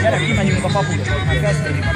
Gyere, kimegyünk a papudoshoz, már kezdődik a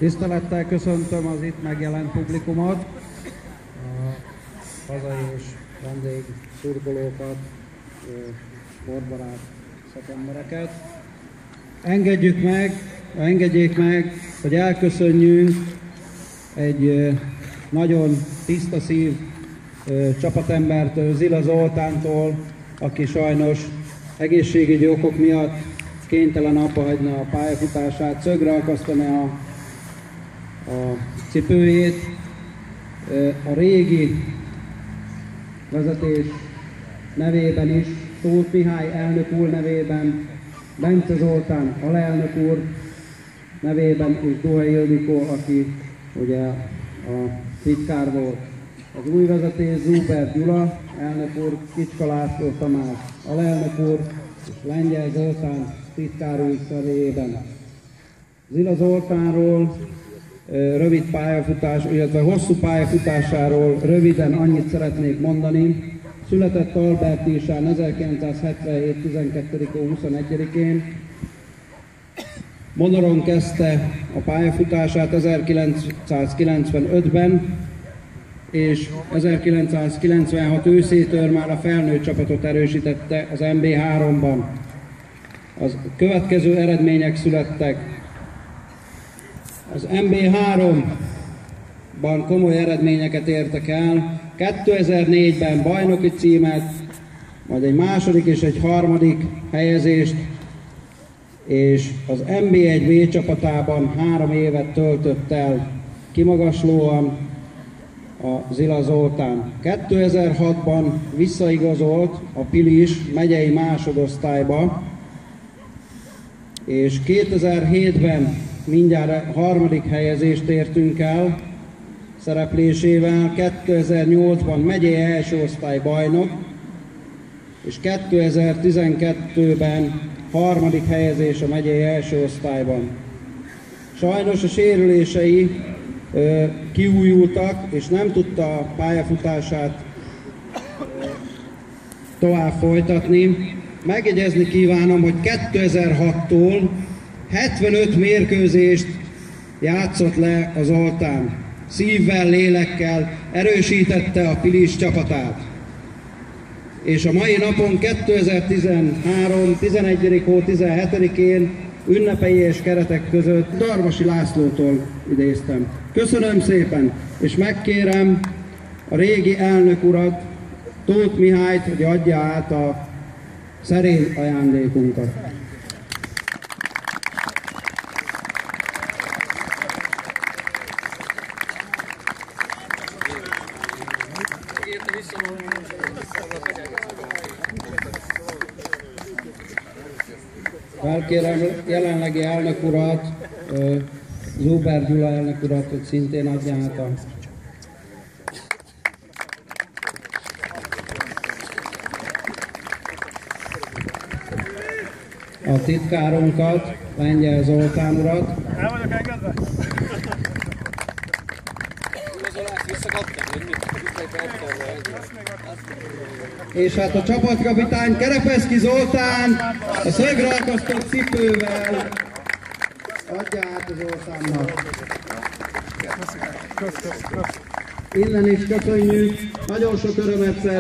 Tisztelettel köszöntöm az itt megjelent publikumot, a hazai és vendég szurkolókat, sportbarát szakembereket. Engedjék meg, hogy elköszönjünk egy nagyon tiszta szív csapatembertől, Zila Zoltántól, aki sajnos egészségügyi okok miatt kénytelen abbahagyni a pályafutását, szögre akasztani a cipőjét. A régi vezetés nevében is, Tóth Mihály elnök úr nevében, Bence Zoltán alelnök úr nevében és Duhai Ildikó, aki ugye a titkár volt. Az új vezetés Zuber Gyula elnök úr, Kicska László Tamás alelnök úr és Lengyel Zoltán titkár úr nevében. Zila Zoltánról rövid pályafutás, illetve hosszú pályafutásáról röviden annyit szeretnék mondani. Született Albertísán 1977. 12. 21-én. Monoron kezdte a pályafutását 1995-ben, és 1996 őszétől már a felnőtt csapatot erősítette az MB3-ban. Az következő eredmények születtek. Az MB3-ban komoly eredményeket értek el. 2004-ben bajnoki címet, majd egy második és egy harmadik helyezést, és az MB1 B csapatában 3 évet töltött el kimagaslóan a Zila Zoltán. 2006-ban visszaigazolt a Pilis megyei másodosztályba, és 2007-ben mindjárt harmadik helyezést értünk el szereplésével, 2008-ban megyei első osztály bajnok, és 2012-ben harmadik helyezés a megyei első osztályban. Sajnos a sérülései kiújultak, és nem tudta a pályafutását tovább folytatni. Megjegyezni kívánom, hogy 2006-tól 75 mérkőzést játszott le az Zoltán. Szívvel, lélekkel erősítette a Pilis csapatát. És a mai napon 2013. 11. hó 17-én ünnepei és keretek között Darvasi Lászlótól idéztem. Köszönöm szépen, és megkérem a régi elnök urat, Tóth Mihályt, hogy adja át a szerény ajándékunkat. Felkérem jelenlegi elnök urat, Zuber Gyula elnök urat, hogy szintén adja át a titkárunkat, Lengyel Zoltán urat. El vagyok engedve? És hát a csapatkapitány Kerepeszki Zoltán a szögre akasztott cipővel adja át az Zoltánnak. Innen is köszönjük, nagyon sok örömet szerez.